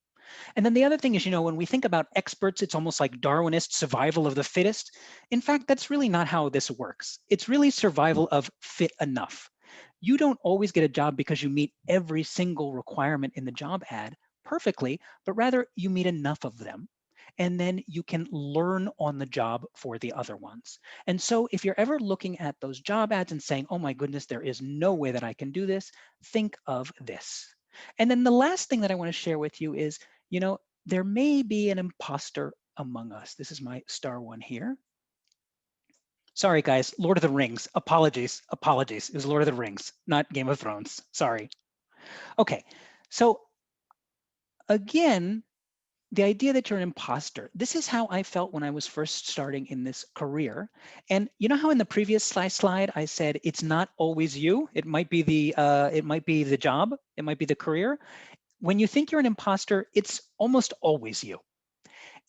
And then the other thing is, when we think about experts, it's almost like Darwinist survival of the fittest. In fact, that's really not how this works. It's really survival of fit enough. You don't always get a job because you meet every single requirement in the job ad perfectly, but rather you meet enough of them. And then you can learn on the job for the other ones. And so if you're ever looking at those job ads and saying, oh my goodness, there is no way that I can do this, think of this. And then the last thing that I want to share with you is, there may be an imposter among us. This is my star one here. Sorry, guys, Lord of the Rings. Apologies. It was Lord of the Rings, not Game of Thrones. Sorry. Okay, so again, the idea that you're an imposter, this is how I felt when I was first starting in this career. And you know how in the previous slide I said it's not always you. It might be the job. It might be the career. When you think you're an imposter, it's almost always you.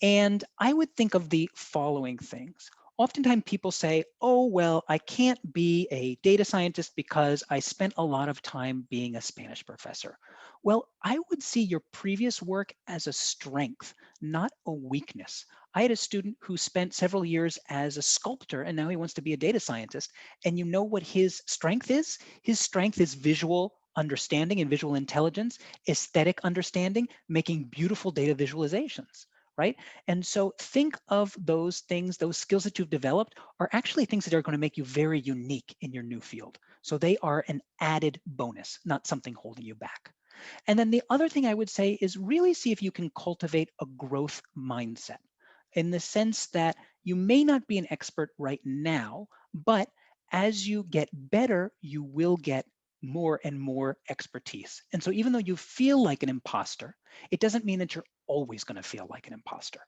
And I would think of the following things. Oftentimes people say, oh, well, I can't be a data scientist because I spent a lot of time being a Spanish professor. Well, I would see your previous work as a strength, not a weakness. I had a student who spent several years as a sculptor and now he wants to be a data scientist. And you know what his strength is? His strength is visual understanding and visual intelligence, aesthetic understanding, making beautiful data visualizations. Right? And so think of those things, those skills that you've developed are actually things that are going to make you very unique in your new field. So they are an added bonus, not something holding you back. And then the other thing I would say is really see if you can cultivate a growth mindset in the sense that you may not be an expert right now, but as you get better, you will get more and more expertise. And so even though you feel like an imposter, it doesn't mean that you're always going to feel like an imposter.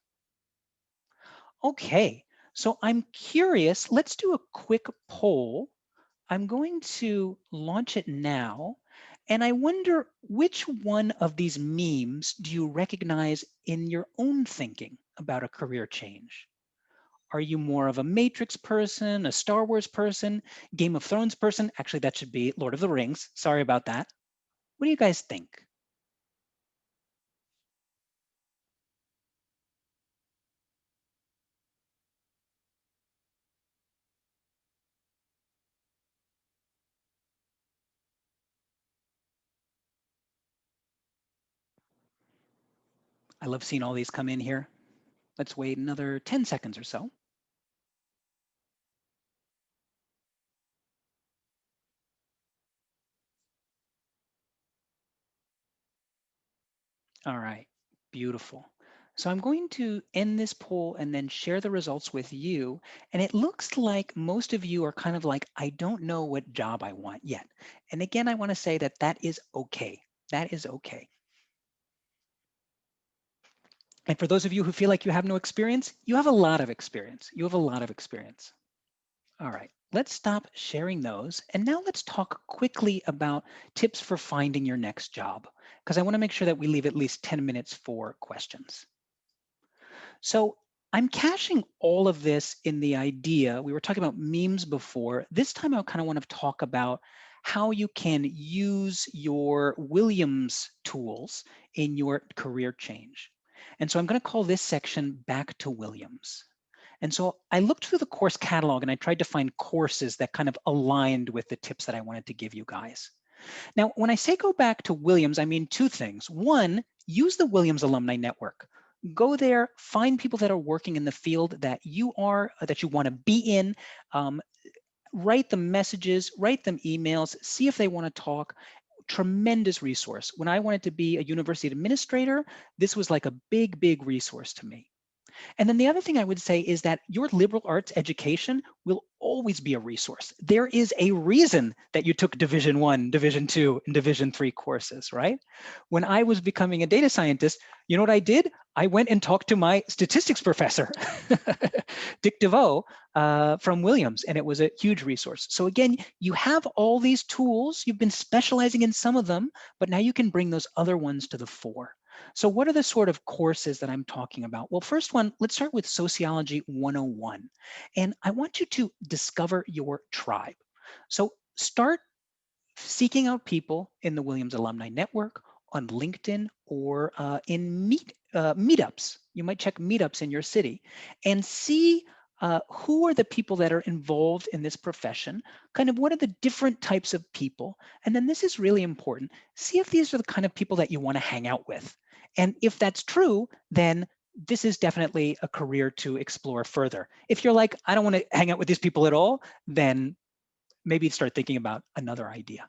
Okay, so I'm curious, let's do a quick poll. I'm going to launch it now. And I wonder which one of these memes do you recognize in your own thinking about a career change? Are you more of a Matrix person, a Star Wars person, Game of Thrones person? Actually, that should be Lord of the Rings. Sorry about that. What do you guys think? I love seeing all these come in here. Let's wait another 10 seconds or so. All right, beautiful. So I'm going to end this poll and then share the results with you. And it looks like most of you are kind of like, I don't know what job I want yet. And again, I want to say that that is okay. That is okay. And for those of you who feel like you have no experience, you have a lot of experience. You have a lot of experience. All right, let's stop sharing those. And now let's talk quickly about tips for finding your next job, because I want to make sure that we leave at least 10 minutes for questions. So I'm caching all of this in the idea, we were talking about memes before. This time I kind of want to talk about how you can use your Williams tools in your career change. And so I'm going to call this section Back to Williams. And so I looked through the course catalog and I tried to find courses that kind of aligned with the tips that I wanted to give you guys. Now, when I say go back to Williams, I mean two things. One, use the Williams Alumni Network. Go there, find people that are working in the field that you want to be in, write them messages, write them emails, see if they want to talk. Tremendous resource. When I wanted to be a university administrator, this was like a big, big resource to me. And then the other thing I would say is that your liberal arts education will always be a resource. There is a reason that you took Division I, Division II, and Division III courses, right? When I was becoming a data scientist, you know what I did? I went and talked to my statistics professor, Dick DeVoe from Williams, and it was a huge resource. So again, you have all these tools, you've been specializing in some of them, but now you can bring those other ones to the fore. So what are the sort of courses that I'm talking about? Well, first one, let's start with Sociology 101. And I want you to discover your tribe. So start seeking out people in the Williams Alumni Network, on LinkedIn, or in meetups. You might check meetups in your city and see who are the people that are involved in this profession, kind of what are the different types of people. And then this is really important. See if these are the kind of people that you want to hang out with. And if that's true, then this is definitely a career to explore further. If you're like, I don't want to hang out with these people at all, then maybe start thinking about another idea.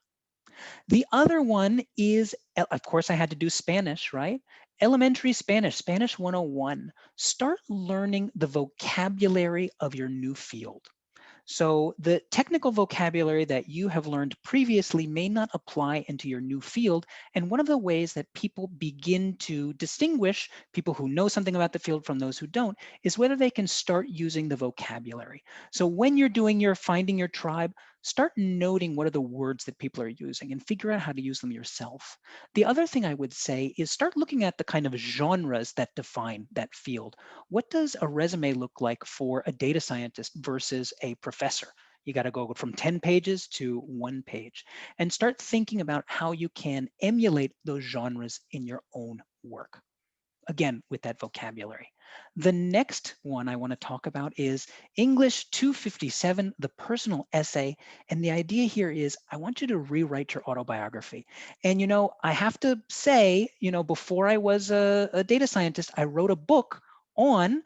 The other one is, of course, I had to do Spanish, right? Elementary Spanish, Spanish 101. Start learning the vocabulary of your new field. So the technical vocabulary that you have learned previously may not apply into your new field. And one of the ways that people begin to distinguish people who know something about the field from those who don't is whether they can start using the vocabulary. So when you're doing your finding your tribe, start noting what are the words that people are using and figure out how to use them yourself. The other thing I would say is start looking at the kind of genres that define that field. What does a resume look like for a data scientist versus a professor? You got to go from 10 pages to 1 page and start thinking about how you can emulate those genres in your own work. Again, with that vocabulary. The next one I want to talk about is English 257, the personal essay. And the idea here is I want you to rewrite your autobiography. And, I have to say, before I was a data scientist, I wrote a book on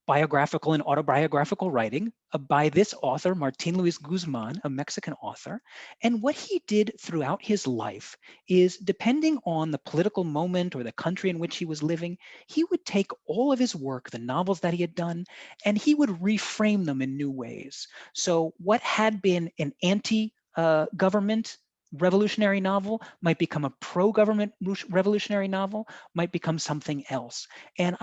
biographical and autobiographical writing by this author, Martin Luis Guzman, a Mexican author. And what he did throughout his life is, depending on the political moment or the country in which he was living, he would take all of his work, the novels that he had done, and he would reframe them in new ways. So what had been an anti-government revolutionary novel might become a pro-government revolutionary novel, might become something else. And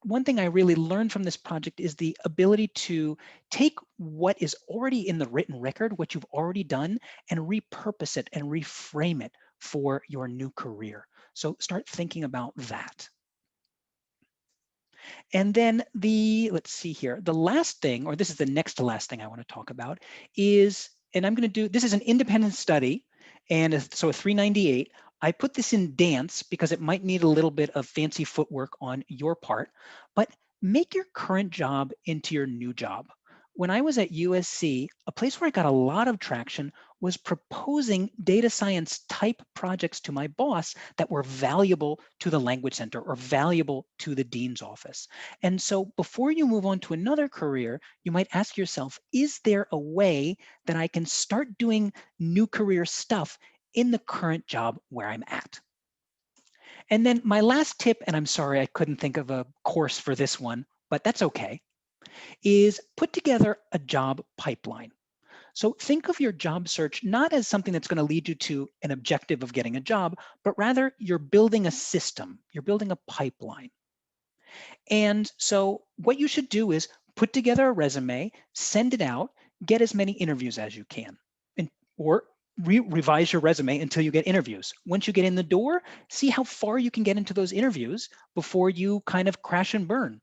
one thing I really learned from this project is the ability to take what is already in the written record, what you've already done, and repurpose it and reframe it for your new career. So start thinking about that. And then let's see here, the last thing, or this is the next to last thing I want to talk about is, and I'm going to do, this is an independent study, and so a 398. I put this in dance because it might need a little bit of fancy footwork on your part, but make your current job into your new job. When I was at USC, a place where I got a lot of traction was proposing data science type projects to my boss that were valuable to the language center or valuable to the dean's office. And so before you move on to another career, you might ask yourself, is there a way that I can start doing new career stuff in the current job where I'm at? And then my last tip, and I'm sorry I couldn't think of a course for this one, but that's okay, is put together a job pipeline. So think of your job search not as something that's going to lead you to an objective of getting a job, but rather you're building a system, you're building a pipeline. And so what you should do is put together a resume, send it out, get as many interviews as you can, or revise your resume until you get interviews. Once you get in the door, see how far you can get into those interviews before you kind of crash and burn.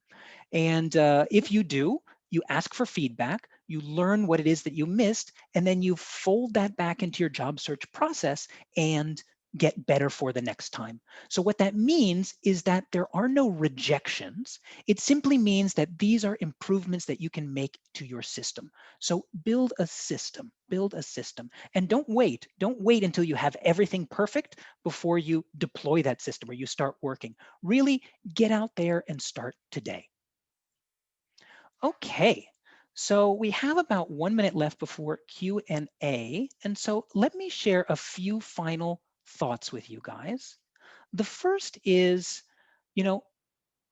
And if you do, you ask for feedback, you learn what it is that you missed, and then you fold that back into your job search process and get better for the next time. So what that means is that there are no rejections. It simply means that these are improvements that you can make to your system. So build a system, and don't wait until you have everything perfect before you deploy that system or you start working. Really get out there and start today. Okay, so we have about 1 minute left before Q&A. And so let me share a few final thoughts with you guys. The first is,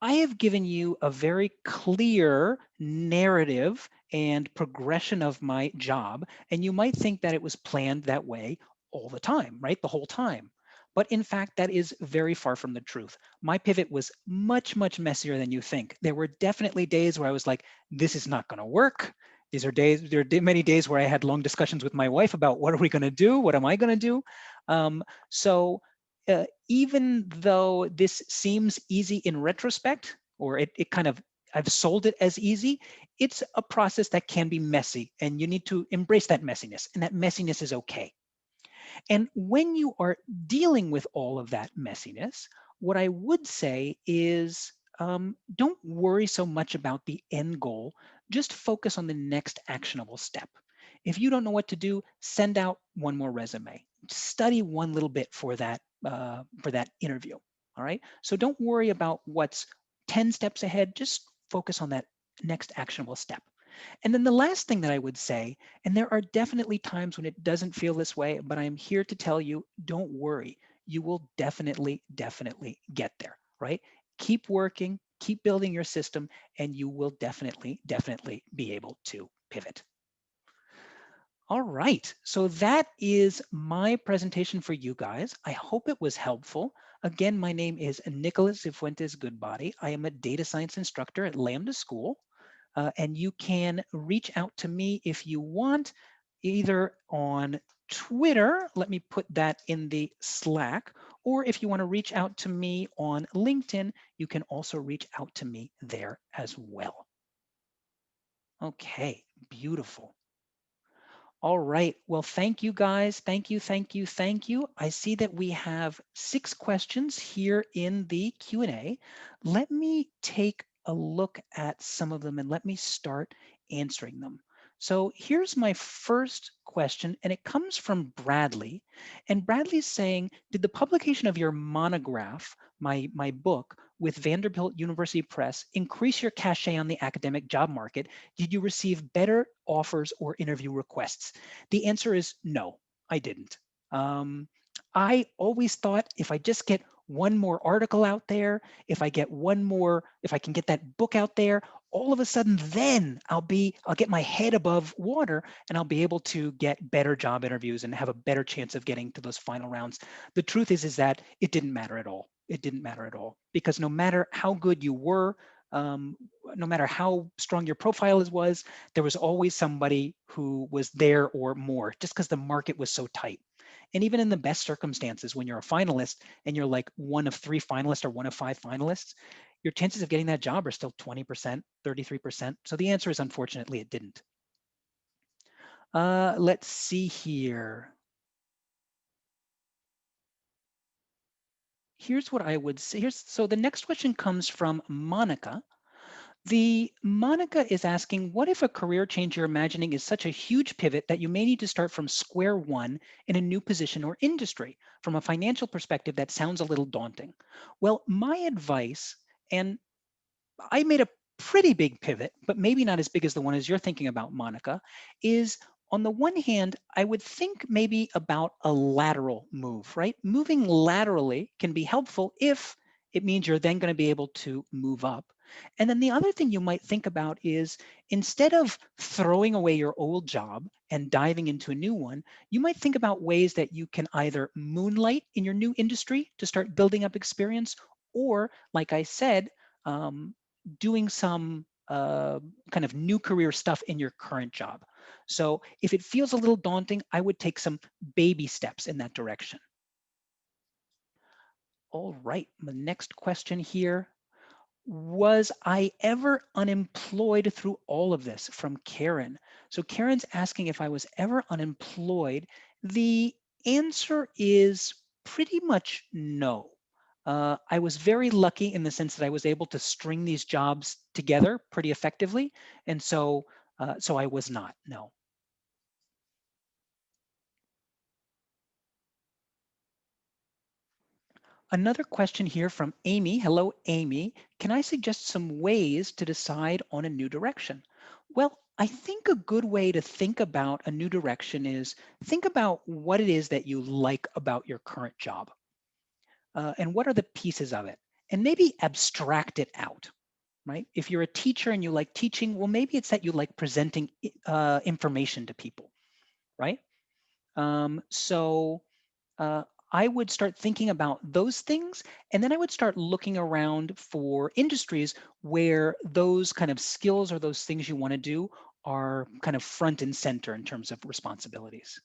I have given you a very clear narrative and progression of my job, and you might think that it was planned that way all the time, right? The whole time. But in fact, that is very far from the truth. My pivot was much, much messier than you think. There were definitely days where I was like, this is not going to work. There are many days where I had long discussions with my wife about what are we going to do? What am I going to do? even though this seems easy in retrospect, or it kind of, I've sold it as easy, it's a process that can be messy, and you need to embrace that messiness, and that messiness is okay. And when you are dealing with all of that messiness, what I would say is don't worry so much about the end goal. Just focus on the next actionable step. If you don't know what to do, send out one more resume. Study one little bit for that interview. All right. So don't worry about what's 10 steps ahead. Just focus on that next actionable step. And then the last thing that I would say, and there are definitely times when it doesn't feel this way, but I'm here to tell you, don't worry. You will definitely get there, right? Keep working, keep building your system, and you will definitely be able to pivot. All right, so that is my presentation for you guys. I hope it was helpful. Again, my name is Nicholas Cifuentes-Goodbody. I am a data science instructor at Lambda School. And you can reach out to me if you want, either on Twitter, let me put that in the Slack, or if you want to reach out to me on LinkedIn, you can also reach out to me there as well. Okay, beautiful. All right, well, thank you guys. Thank you. I see that we have 6 questions here in the Q&A. Let me take a look at some of them and let me start answering them. So here's my first question, and it comes from Bradley. And Bradley's saying, did the publication of your monograph, my book, with Vanderbilt University Press increase your cachet on the academic job market? Did you receive better offers or interview requests? The answer is no, I didn't. I always thought if I just get one more article out there, if I can get that book out there, all of a sudden then I'll get my head above water and I'll be able to get better job interviews and have a better chance of getting to those final rounds. The truth is that it didn't matter at all. It didn't matter at all, because no matter how good you were, no matter how strong your profile was, there was always somebody who was there or more, just because the market was so tight. And even in the best circumstances, when you're a finalist and you're like one of 3 finalists or one of 5 finalists, your chances of getting that job are still 20%, 33%. So the answer is, unfortunately, it didn't. Let's see here. Here's what I would say. So the next question comes from Monica. Monica is asking, what if a career change you're imagining is such a huge pivot that you may need to start from square one in a new position or industry? From a financial perspective, that sounds a little daunting. Well, my advice, and I made a pretty big pivot, but maybe not as big as the one as you're thinking about, Monica, is on the one hand, I would think maybe about a lateral move, right? Moving laterally can be helpful if it means you're then going to be able to move up. And then the other thing you might think about is, instead of throwing away your old job and diving into a new one, you might think about ways that you can either moonlight in your new industry to start building up experience, or, like I said, doing some kind of new career stuff in your current job. So if it feels a little daunting, I would take some baby steps in that direction. All right, the next question here. Was I ever unemployed through all of this? From Karen. So Karen's asking if I was ever unemployed. The answer is pretty much no. I was very lucky in the sense that I was able to string these jobs together pretty effectively. And so I was not, no. Another question here from Amy. Hello, Amy. Can I suggest some ways to decide on a new direction? Well, I think a good way to think about a new direction is think about what it is that you like about your current job, and what are the pieces of it, and maybe abstract it out, right? If you're a teacher and you like teaching, well, maybe it's that you like presenting information to people, right? So I would start thinking about those things, and then I would start looking around for industries where those kind of skills or those things you want to do are kind of front and center in terms of responsibilities.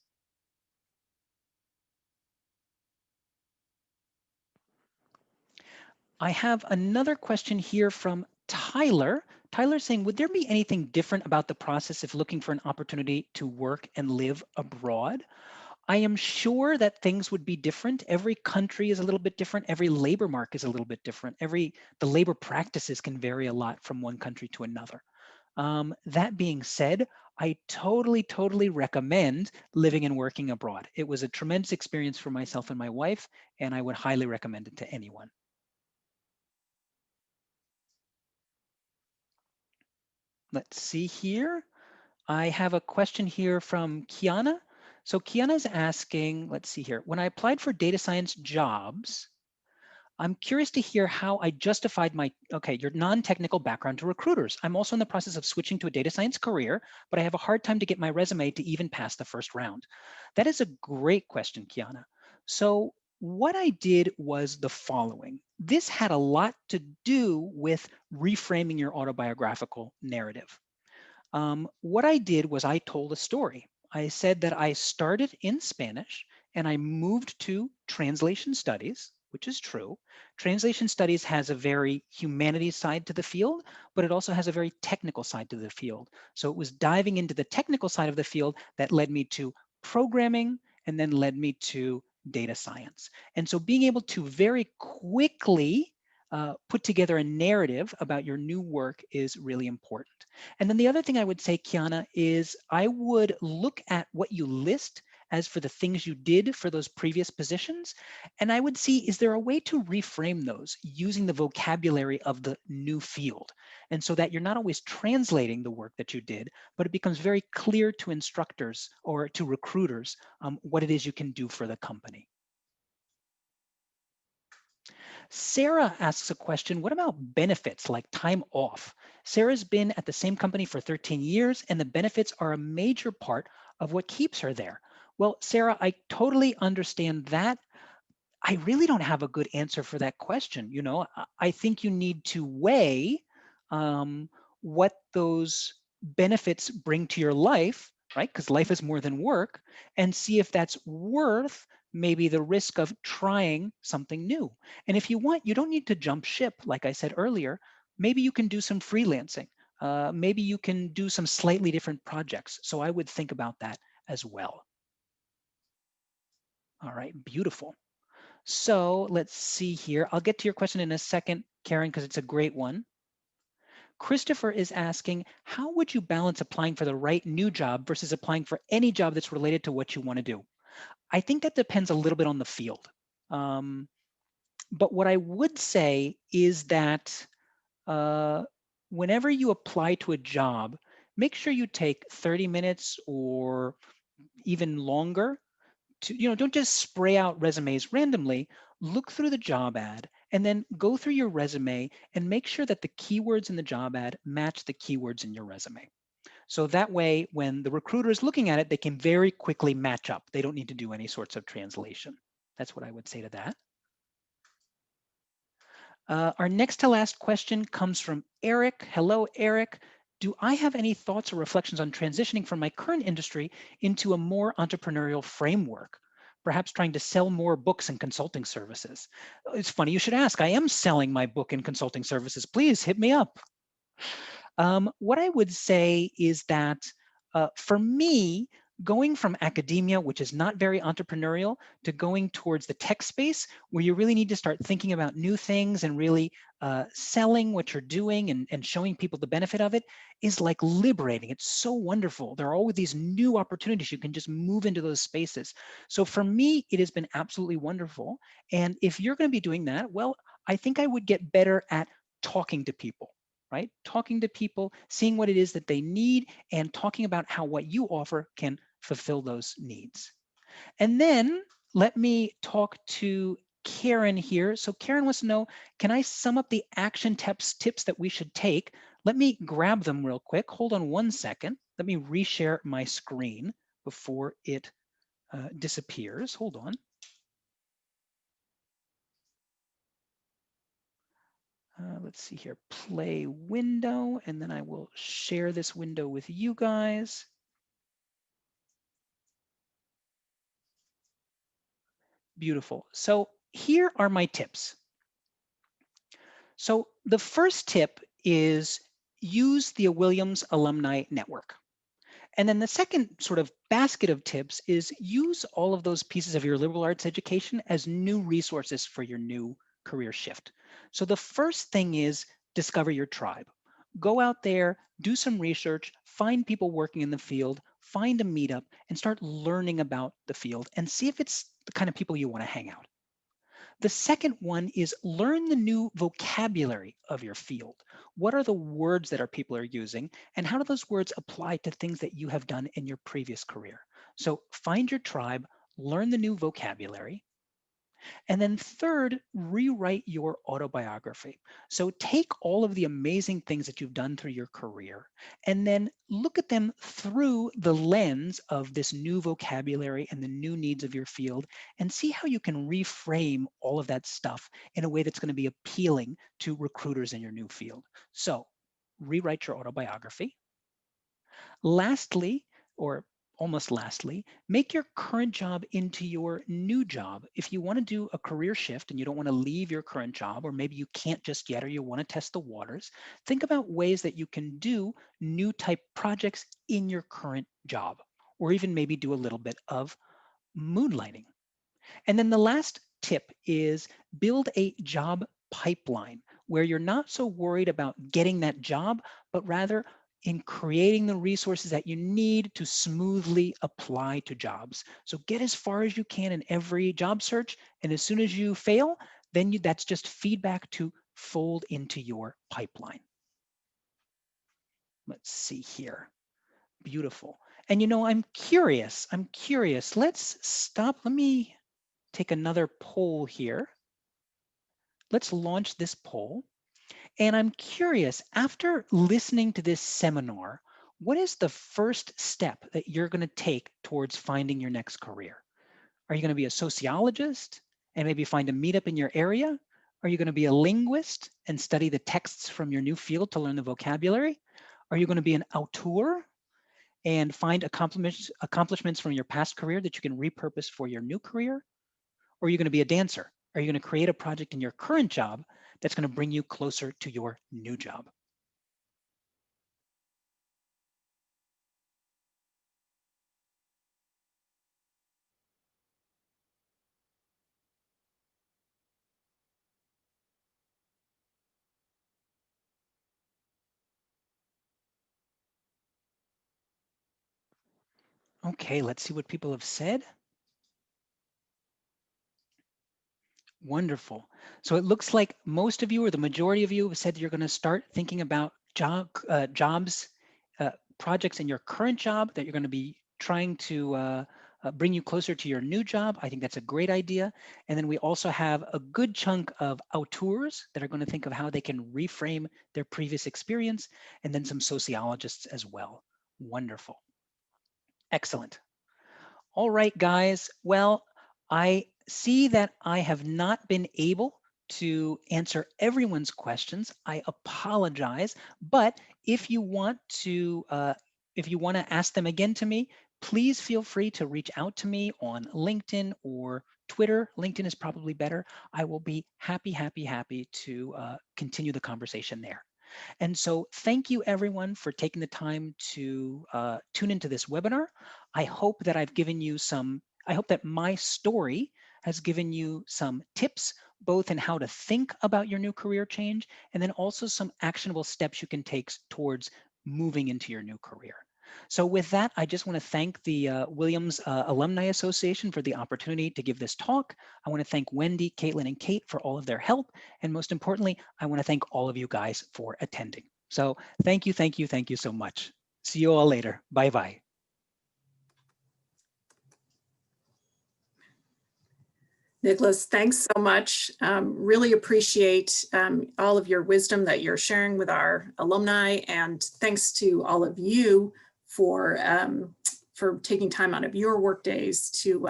I have another question here from Tyler. Tyler's saying, would there be anything different about the process if looking for an opportunity to work and live abroad? I am sure that things would be different. Every country is a little bit different. Every labor market is a little bit different. The labor practices can vary a lot from one country to another. That being said, I totally recommend living and working abroad. It was a tremendous experience for myself and my wife, and I would highly recommend it to anyone. Let's see here. I have a question here from Kiana. So Kiana is asking, let's see here. When I applied for data science jobs, I'm curious to hear how I justified your non-technical background to recruiters. I'm also in the process of switching to a data science career, but I have a hard time to get my resume to even pass the first round. That is a great question, Kiana. So what I did was the following. This had a lot to do with reframing your autobiographical narrative. What I did was I told a story. I said that I started in Spanish and I moved to translation studies, which is true. Translation studies has a very humanities side to the field, but it also has a very technical side to the field. So it was diving into the technical side of the field that led me to programming and then led me to data science. And so being able to very quickly put together a narrative about your new work is really important. And then the other thing I would say, Kiana, is I would look at what you list as for the things you did for those previous positions. And I would see, is there a way to reframe those using the vocabulary of the new field? And so that you're not always translating the work that you did, but it becomes very clear to instructors or to recruiters what it is you can do for the company. Sarah asks a question, what about benefits like time off? Sarah's been at the same company for 13 years and the benefits are a major part of what keeps her there. Well, Sarah, I totally understand that. I really don't have a good answer for that question. You know, I think you need to weigh what those benefits bring to your life, right? Because life is more than work, and see if that's worth maybe the risk of trying something new. And if you want, you don't need to jump ship, like I said earlier. Maybe you can do some freelancing. Maybe you can do some slightly different projects. So I would think about that as well. All right, beautiful. So let's see here. I'll get to your question in a second, Karen, because it's a great one. Christopher is asking, how would you balance applying for the right new job versus applying for any job that's related to what you want to do? I think that depends a little bit on the field. But what I would say is that whenever you apply to a job, make sure you take 30 minutes or even longer to, don't just spray out resumes randomly. Look through the job ad and then go through your resume and make sure that the keywords in the job ad match the keywords in your resume. So that way, when the recruiter is looking at it, they can very quickly match up. They don't need to do any sorts of translation. That's what I would say to that. Our next to last question comes from Eric. Hello, Eric. Do I have any thoughts or reflections on transitioning from my current industry into a more entrepreneurial framework? Perhaps trying to sell more books and consulting services. It's funny you should ask. I am selling my book and consulting services. Please hit me up. What I would say is that for me, going from academia, which is not very entrepreneurial, to going towards the tech space, where you really need to start thinking about new things and really selling what you're doing and showing people the benefit of it, is like liberating. It's so wonderful. There are always these new opportunities. You can just move into those spaces. So for me, it has been absolutely wonderful. And if you're going to be doing that, well, I think I would get better at talking to people, right? Talking to people, seeing what it is that they need, and talking about how what you offer can fulfill those needs. And then let me talk to Karen here. So Karen wants to know, can I sum up the action tips that we should take? Let me grab them real quick. Hold on one second. Let me reshare my screen before it disappears. Hold on. Let's see here, play window, and then I will share this window with you guys. Beautiful. So here are my tips. So the first tip is use the Williams Alumni Network. And then the second sort of basket of tips is use all of those pieces of your liberal arts education as new resources for your new career shift. So the first thing is discover your tribe. Go out there, do some research, find people working in the field, find a meetup, and start learning about the field and see if it's the kind of people you want to hang out. The second one is learn the new vocabulary of your field. What are the words that our people are using, and how do those words apply to things that you have done in your previous career? So find your tribe, learn the new vocabulary, and then third, rewrite your autobiography. So take all of the amazing things that you've done through your career and then look at them through the lens of this new vocabulary and the new needs of your field and see how you can reframe all of that stuff in a way that's going to be appealing to recruiters in your new field. So rewrite your autobiography. Lastly, or almost lastly, make your current job into your new job. If you want to do a career shift and you don't want to leave your current job, or maybe you can't just yet, or you want to test the waters, think about ways that you can do new type projects in your current job, or even maybe do a little bit of moonlighting. And then the last tip is build a job pipeline where you're not so worried about getting that job, but rather in creating the resources that you need to smoothly apply to jobs. So get as far as you can in every job search. And as soon as you fail, then that's just feedback to fold into your pipeline. Let's see here. Beautiful. And I'm curious. Let's stop. Let me take another poll here. Let's launch this poll. And I'm curious, after listening to this seminar, what is the first step that you're going to take towards finding your next career? Are you going to be a sociologist and maybe find a meetup in your area? Are you going to be a linguist and study the texts from your new field to learn the vocabulary? Are you going to be an auteur and find accomplishments from your past career that you can repurpose for your new career? Or are you going to be a dancer? Are you going to create a project in your current job that's going to bring you closer to your new job? Okay, let's see what people have said. Wonderful. So it looks like most of you, or the majority of you, have said you're going to start thinking about jobs, projects in your current job that you're going to be trying to bring you closer to your new job. I think that's a great idea. And then we also have a good chunk of auteurs that are going to think of how they can reframe their previous experience, and then some sociologists as well. Wonderful. Excellent. All right, guys. Well, I see that I have not been able to answer everyone's questions. I apologize, but if you want to ask them again to me, please feel free to reach out to me on LinkedIn or Twitter. LinkedIn is probably better. I will be happy to continue the conversation there. And so thank you everyone for taking the time to tune into this webinar. I hope that I hope that my story has given you some tips, both in how to think about your new career change, and then also some actionable steps you can take towards moving into your new career. So with that, I just want to thank the Williams Alumni Association for the opportunity to give this talk. I want to thank Wendy, Caitlin, and Kate for all of their help. And most importantly, I want to thank all of you guys for attending. So thank you so much. See you all later. Bye-bye. Nicholas, thanks so much. Really appreciate all of your wisdom that you're sharing with our alumni, and thanks to all of you for taking time out of your work days to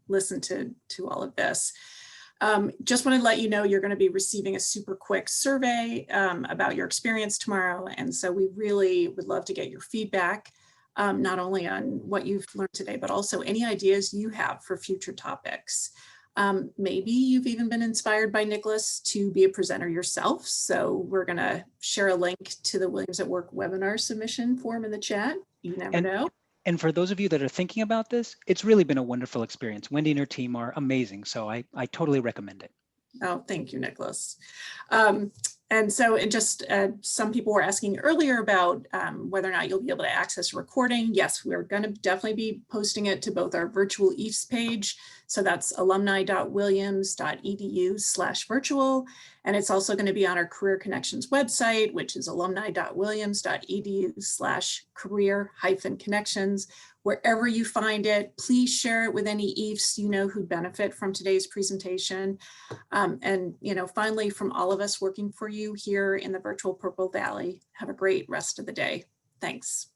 listen to all of this. Just want to let you know you're going to be receiving a super quick survey about your experience tomorrow, and so we really would love to get your feedback, not only on what you've learned today, but also any ideas you have for future topics. Maybe you've even been inspired by Nicholas to be a presenter yourself. So we're going to share a link to the Williams at Work webinar submission form in the chat. You never know. And for those of you that are thinking about this, it's really been a wonderful experience. Wendy and her team are amazing. So I totally recommend it. Oh, thank you, Nicholas. And so it just, some people were asking earlier about whether or not you'll be able to access a recording. Yes, we're going to definitely be posting it to both our virtual EAFS page. So that's alumni.williams.edu/virtual. And it's also going to be on our Career Connections website, which is alumni.williams.edu/career-connections. Wherever you find it, please share it with any EAFs you know who'd benefit from today's presentation. And finally, from all of us working for you here in the virtual Purple Valley, have a great rest of the day. Thanks.